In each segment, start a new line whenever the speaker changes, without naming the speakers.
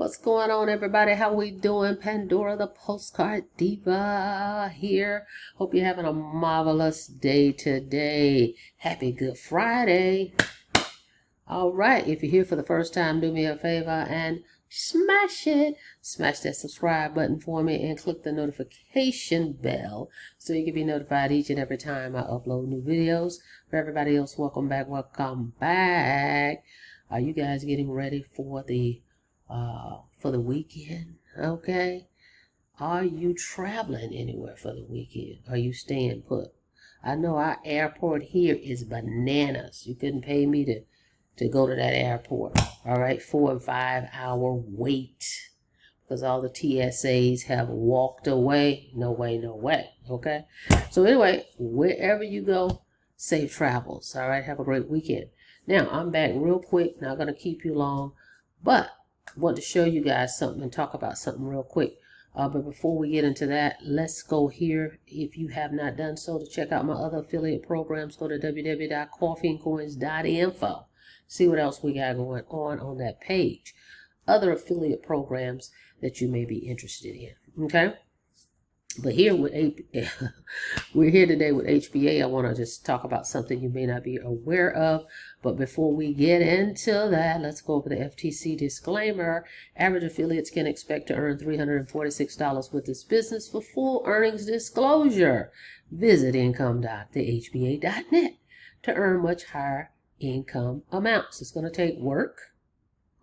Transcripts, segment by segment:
What's going on, everybody? How we doing? Pandora, the postcard diva here. Hope you're having a marvelous day today. Happy Good Friday. All right, if you're here for the first time, do me a favor and smash it. Smash that subscribe button for me and click the notification bell so you can be notified each and every time I upload new videos. For everybody else, welcome back. Welcome back. Are you guys getting ready for the weekend? Okay. Are you traveling anywhere for the weekend? Are you staying put? I know our airport here is bananas. You couldn't pay me to go to that airport. All right, 4 and 5 hour wait because all the TSAs have walked away. No way, no way. Okay. So anyway, wherever you go, safe travels. All right. Have a great weekend. Now I'm back real quick. Not going to keep you long, but I want to show you guys something and talk about something real quick. But before we get into that, let's go here. If you have not done so, to check out my other affiliate programs, go to www.coffeeandcoins.info. See what else we got going on that page. Other affiliate programs that you may be interested in. Okay. But here with we're here today with HBA. I want to just talk about something you may not be aware of. But before we get into that, let's go over the FTC disclaimer. Average affiliates can expect to earn $346 with this business. For full earnings disclosure, visit income.thehba.net to earn much higher income amounts. It's going to take work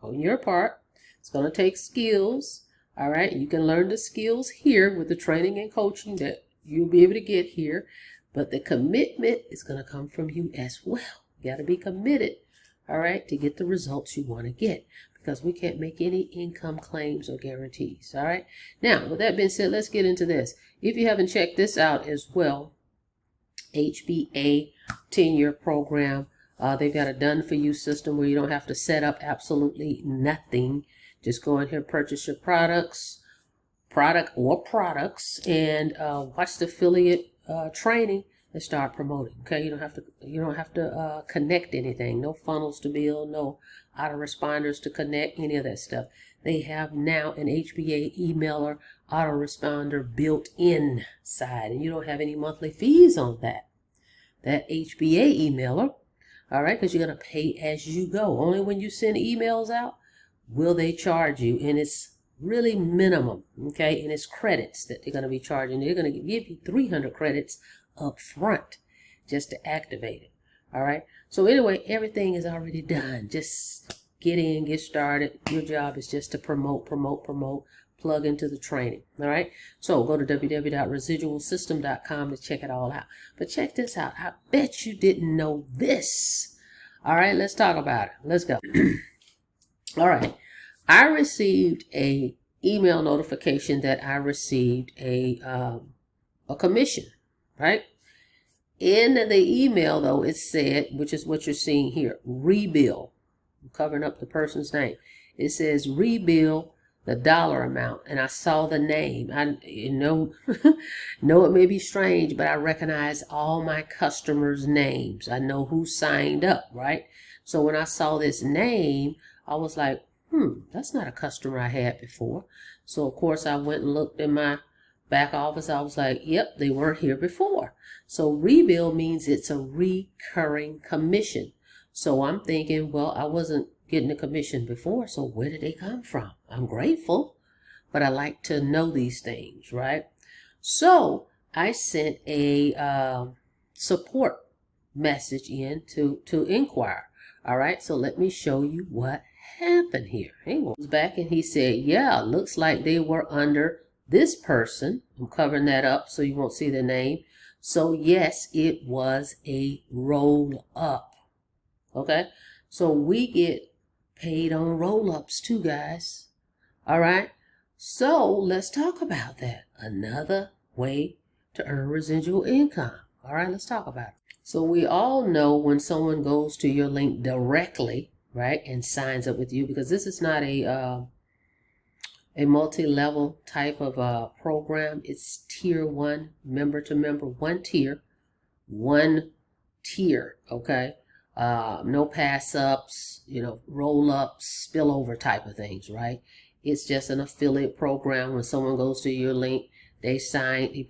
on your part. It's going to take skills. All right, you can learn the skills here with the training and coaching that you'll be able to get here, but the commitment is going to come from you as well. You got to be committed, all right, to get the results you want to get, because we can't make any income claims or guarantees. All right, now with that being said, let's get into this. If you haven't checked this out as well, HBA 10-year program, they've got a done-for-you system where you don't have to set up absolutely nothing. Just go in here, purchase your products, and watch the affiliate training and start promoting. Okay, you don't have to connect anything. No funnels to build, no autoresponders to connect, any of that stuff. They have now an HBA emailer autoresponder built inside, and you don't have any monthly fees on that. That HBA emailer, all right, because you're gonna pay as you go. Only when you send emails out will they charge you, and it's really minimum, okay? And it's credits that they're going to be charging. They're going to give you 300 credits up front just to activate it, all right? So anyway, everything is already done. Just get in, get started. Your job is just to promote, plug into the training, all right? So go to www.residualsystem.com to check it all out. But check this out. I bet you didn't know this. All right, let's talk about it. Let's go. All right, I received a email notification that I received a commission, right? In the email, though, it said, which is what you're seeing here, rebill. I'm covering up the person's name. It says rebill the dollar amount, and I saw the name. know it may be strange, but I recognize all my customers' names. I know who signed up, right? So when I saw this name, I was like, that's not a customer I had before. So, of course, I went and looked in my back office. I was like, yep, they weren't here before. So rebill means it's a recurring commission. So I'm thinking, well, I wasn't getting a commission before, so where did they come from? I'm grateful, but I like to know these things, right? So I sent a support message in to inquire. All right, so let me show you what happened here. He was back and he said, yeah, looks like they were under this person. I'm covering that up so you won't see the name. So yes, it was a roll up. Okay, so we get paid on roll-ups too, guys. All right, so let's talk about that. Another way to earn residual income. All right, let's talk about it. So we all know when someone goes to your link directly, right, and signs up with you, because this is not a multi-level type of program. It's tier 1, member to member, one tier, okay? No pass ups, roll ups, spillover type of things, right? It's just an affiliate program. When someone goes to your link, they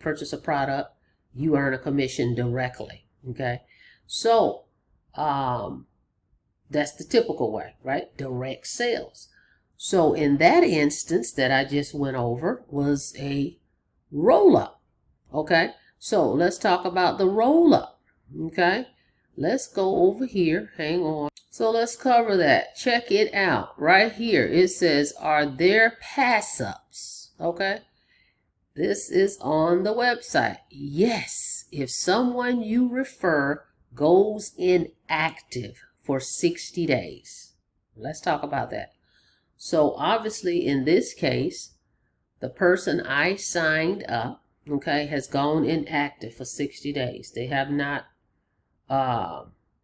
purchase a product, you earn a commission directly. Okay, so that's the typical way, right? Direct sales. So in that instance that I just went over was a roll-up. Okay, so let's talk about the roll-up. Okay, let's go over here. Hang on. So let's cover that. Check it out. Right here, it says, are there pass-ups? Okay, this is on the website. Yes, if someone you refer goes inactive for 60 days. Let's talk about that. So obviously in this case, the person I signed up, okay, has gone inactive for 60 days. They have not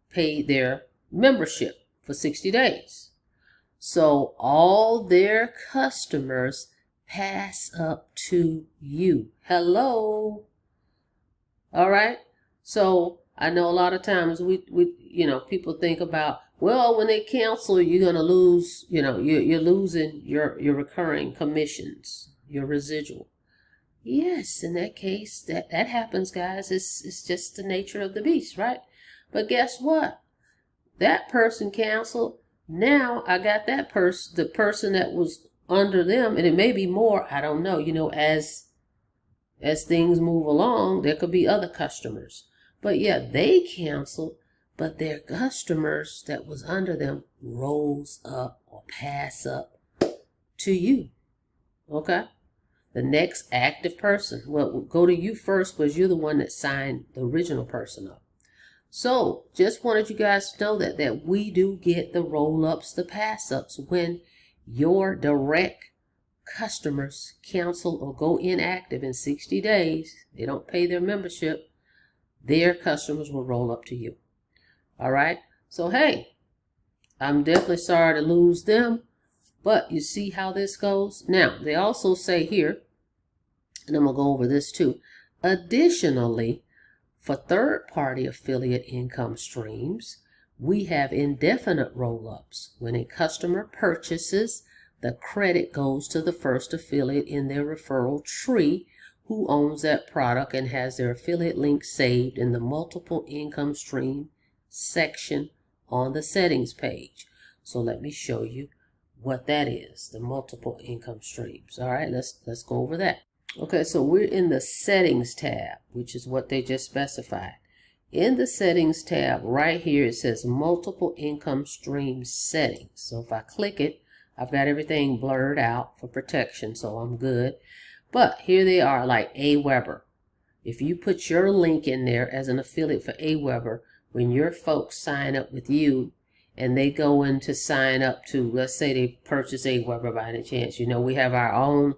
paid their membership for 60 days. So all their customers pass up to you. Hello. All right. So I know a lot of times we people think about, well, when they cancel, you're gonna lose, you're losing your recurring commissions, your residual. Yes, in that case, that happens, guys. It's just the nature of the beast, right? But guess what? That person canceled. Now I got that the person that was under them, and it may be more, I don't know. As things move along, there could be other customers. But yeah, they canceled, but their customers that was under them rose up or pass up to you. Okay? The next active person, well, go to you first, because you're the one that signed the original person up. So just wanted you guys to know that we do get the roll-ups, the pass-ups when your direct customers cancel or go inactive in 60 days. They don't pay their membership. Their customers will roll up to you. All right. So, hey, I'm definitely sorry to lose them, but you see how this goes. Now, they also say here, and I'm going to go over this too. Additionally, for third-party affiliate income streams, we have indefinite roll-ups. When a customer purchases, the credit goes to the first affiliate in their referral tree who owns that product and has their affiliate link saved in the multiple income stream section on the settings page. So let me show you what that is, the multiple income streams. All right, let's go over that. Okay, so we're in the settings tab, which is what they just specified. In the settings tab right here, it says multiple income stream settings. So if I click it, I've got everything blurred out for protection, so I'm good. But here they are, like AWeber. If you put your link in there as an affiliate for AWeber, when your folks sign up with you and they go in to sign up to, let's say they purchase AWeber by any chance, we have our own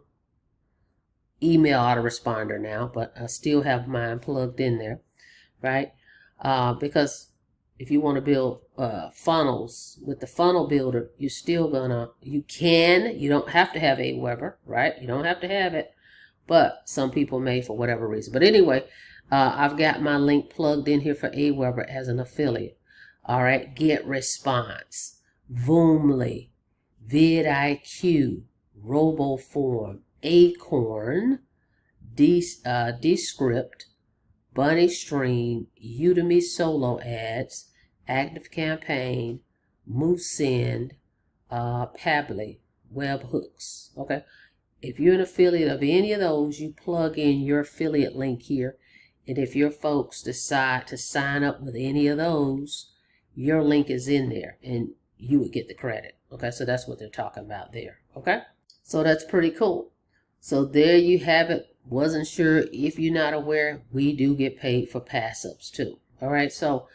email autoresponder now, but I still have mine plugged in there, right? Because if you want to build funnels with the funnel builder, you don't have to have AWeber, right? You don't have to have it, but some people may for whatever reason. But anyway, I've got my link plugged in here for AWeber as an affiliate. All right, GetResponse, Voomly, vidIQ, RoboForm, Acorn, Descript, Bunny Stream, Udemy Solo Ads, ActiveCampaign, Moosend, Pabbly, Webhooks. Okay, if you're an affiliate of any of those, you plug in your affiliate link here, and if your folks decide to sign up with any of those, your link is in there, and you would get the credit. Okay, so that's what they're talking about there. Okay, so that's pretty cool. So there you have it. Wasn't sure if you're not aware, we do get paid for pass-ups too. All right, so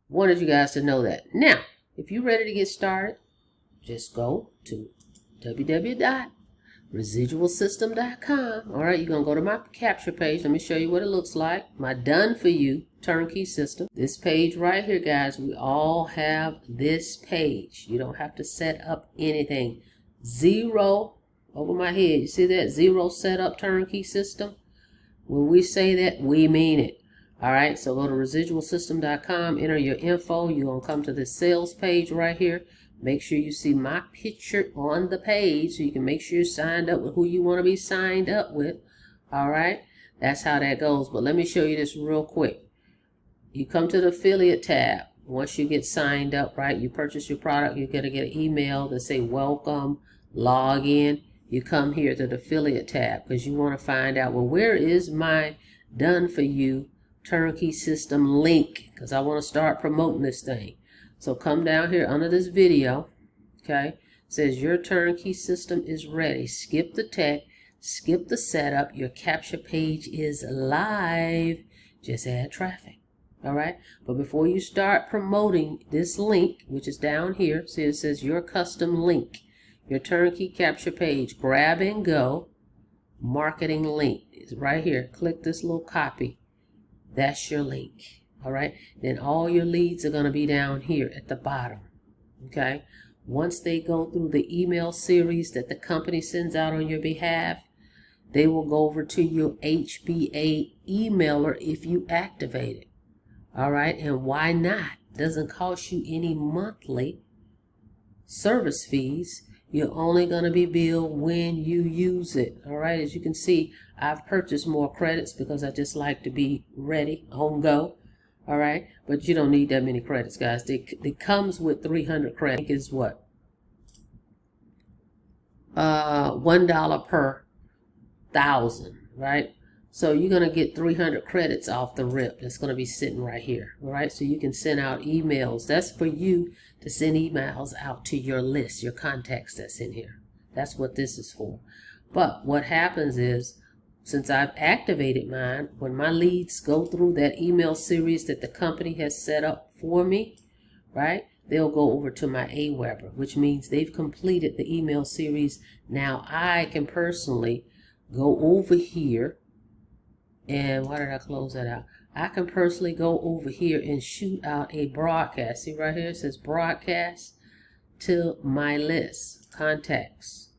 wanted you guys to know that. Now, if you're ready to get started, just go to www.residualsystem.com. All right, you're going to go to my capture page. Let me show you what it looks like. My done for you turnkey system. This page right here, guys, we all have this page. You don't have to set up anything. Zero over my head. You see that? Zero setup turnkey system. When we say that, we mean it. All right, so go to residualsystem.com, enter your info. You're going to come to this sales page right here. Make sure you see my picture on the page so you can make sure you're signed up with who you want to be signed up with. All right, that's how that goes. But let me show you this real quick. You come to the affiliate tab. Once you get signed up, right, you purchase your product, you're going to get an email that say welcome, log in. You come here to the affiliate tab because you want to find out, well, where is my done for you turnkey system link? Because I want to start promoting this thing. So come down here under this video, okay, it says your turnkey system is ready. Skip the tech, skip the setup, your capture page is live. Just add traffic. All right, but before you start promoting this link, which is down here, see it says your custom link, your turnkey capture page, grab and go, marketing link is right here. Click this little copy. That's your link. All right, then all your leads are going to be down here at the bottom. Okay, once they go through the email series that the company sends out on your behalf, they will go over to your HBA emailer if you activate it. All right, and why not? Doesn't cost you any monthly service fees. You're only going to be billed when you use it. All right, as you can see, I've purchased more credits because I just like to be ready, on go. All right, but you don't need that many credits, guys. It comes with 300 credits. Is what? $1 per 1,000, right? So you're going to get 300 credits off the rip. That's going to be sitting right here. All right, so you can send out emails. That's for you to send emails out to your list, your contacts that's in here. That's what this is for. But what happens is, since I've activated mine, when my leads go through that email series that the company has set up for me, right, they'll go over to my AWeber, which means they've completed the email series. Now I can personally go over here. And why did I close that out? I can personally go over here and shoot out a broadcast. See right here, it says broadcast to my list, contacts.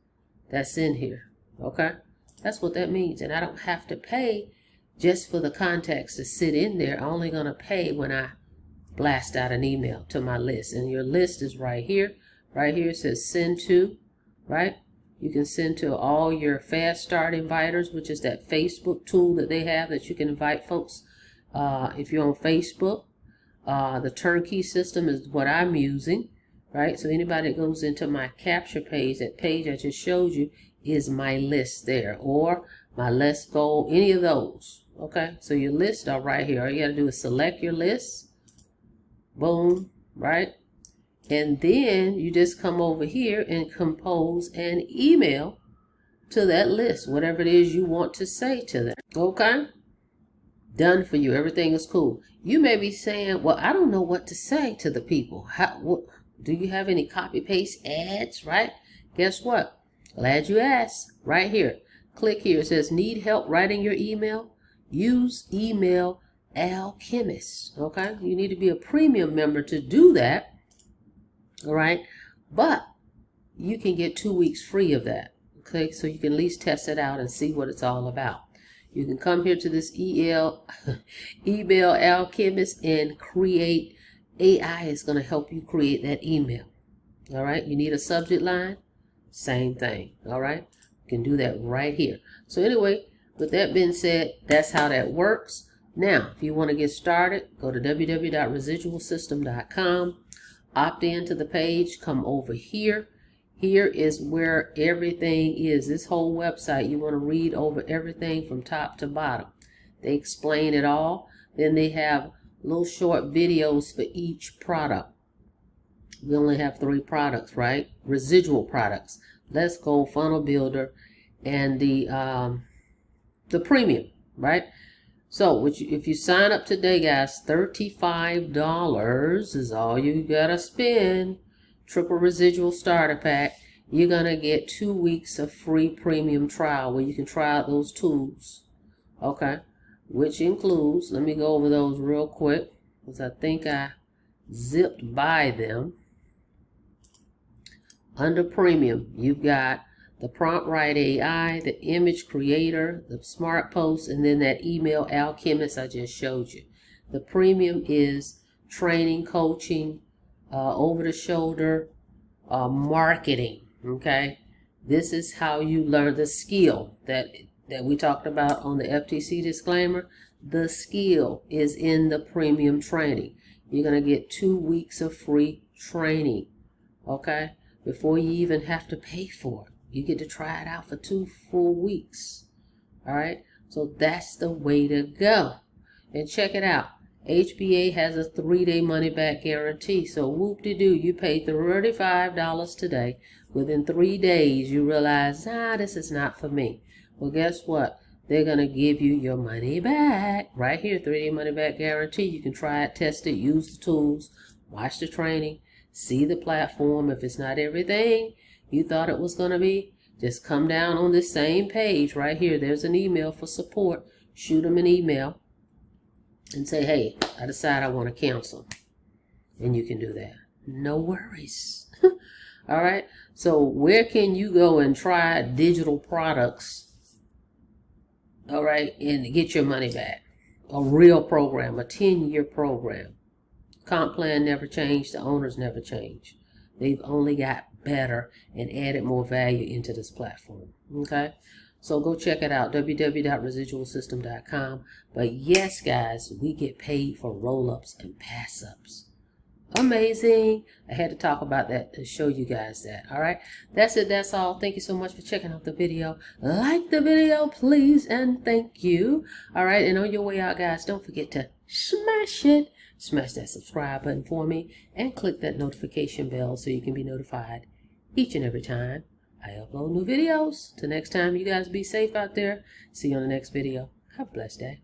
That's in here, okay? That's what that means. And I don't have to pay just for the contacts to sit in there. I'm only going to pay when I blast out an email to my list. And your list is right here. Right here it says send to, right? You can send to all your fast start inviters, which is that Facebook tool that they have that you can invite folks if you're on Facebook. The turnkey system is what I'm using, right? So anybody that goes into my capture page, that page I just showed you, is my list there, or my Let's Go, any of those. Okay, so your lists are right here. All you got to do is select your list. Boom, right? And then you just come over here and compose an email to that list, whatever it is you want to say to them. Okay? Done for you. Everything is cool. You may be saying, well, I don't know what to say to the people. Do you have any copy paste ads, right? Guess what? Glad you asked. Right here. Click here. It says, need help writing your email? Use Email Alchemist. Okay? You need to be a premium member to do that. All right, but you can get 2 weeks free of that. Okay, so you can at least test it out and see what it's all about. You can come here to this Email Alchemist and create. AI is going to help you create that email. All right, you need a subject line, same thing. All right, you can do that right here. So anyway, with that being said, that's how that works. Now, if you want to get started, go to www.residualsystem.com. Opt into the page, come over here. Here is where everything is. This whole website, you want to read over everything from top to bottom. They explain it all. Then they have little short videos for each product. We only have 3 products, right? Residual products. Let's Go, Funnel Builder, and the premium, right? So if you sign up today, guys, $35 is all you gotta spend. Triple Residual Starter Pack. You're gonna get 2 weeks of free premium trial where you can try out those tools. Okay, which includes, let me go over those real quick because I think I zipped by them. Under premium, you've got the Prompt Write AI, the Image Creator, the Smart Post, and then that Email Alchemist I just showed you. The premium is training, coaching, over the shoulder, marketing. Okay, this is how you learn the skill that we talked about on the FTC disclaimer. The skill is in the premium training. You're going to get 2 weeks of free training, okay, before you even have to pay for it. You get to try it out for 2 full weeks. All right, so that's the way to go. And check it out. HBA has a 3-day money-back guarantee. So whoop-de-doo, you pay $35 today. Within 3 days, you realize, this is not for me. Well, guess what? They're going to give you your money back. Right here, 3-day money-back guarantee. You can try it, test it, use the tools, watch the training, see the platform. If it's not everything you thought it was going to be, just come down on this same page right here. There's an email for support. Shoot them an email and say, hey, I decide I want to cancel. And you can do that. No worries. All right. So where can you go and try digital products? All right. And get your money back. A real program, a 10-year program. Comp plan never changed. The owners never changed. They've only got better and added more value into this platform. Okay. So go check it out, www.residualsystem.com. But yes, guys, we get paid for roll-ups and pass-ups. Amazing. I had to talk about that to show you guys that. All right. That's it. That's all. Thank you so much for checking out the video. Like the video, please, and thank you. All right. And on your way out, guys, don't forget to smash it. Smash that subscribe button for me and click that notification bell so you can be notified each and every time I upload new videos. Till next time, you guys be safe out there. See you on the next video. Have a blessed day.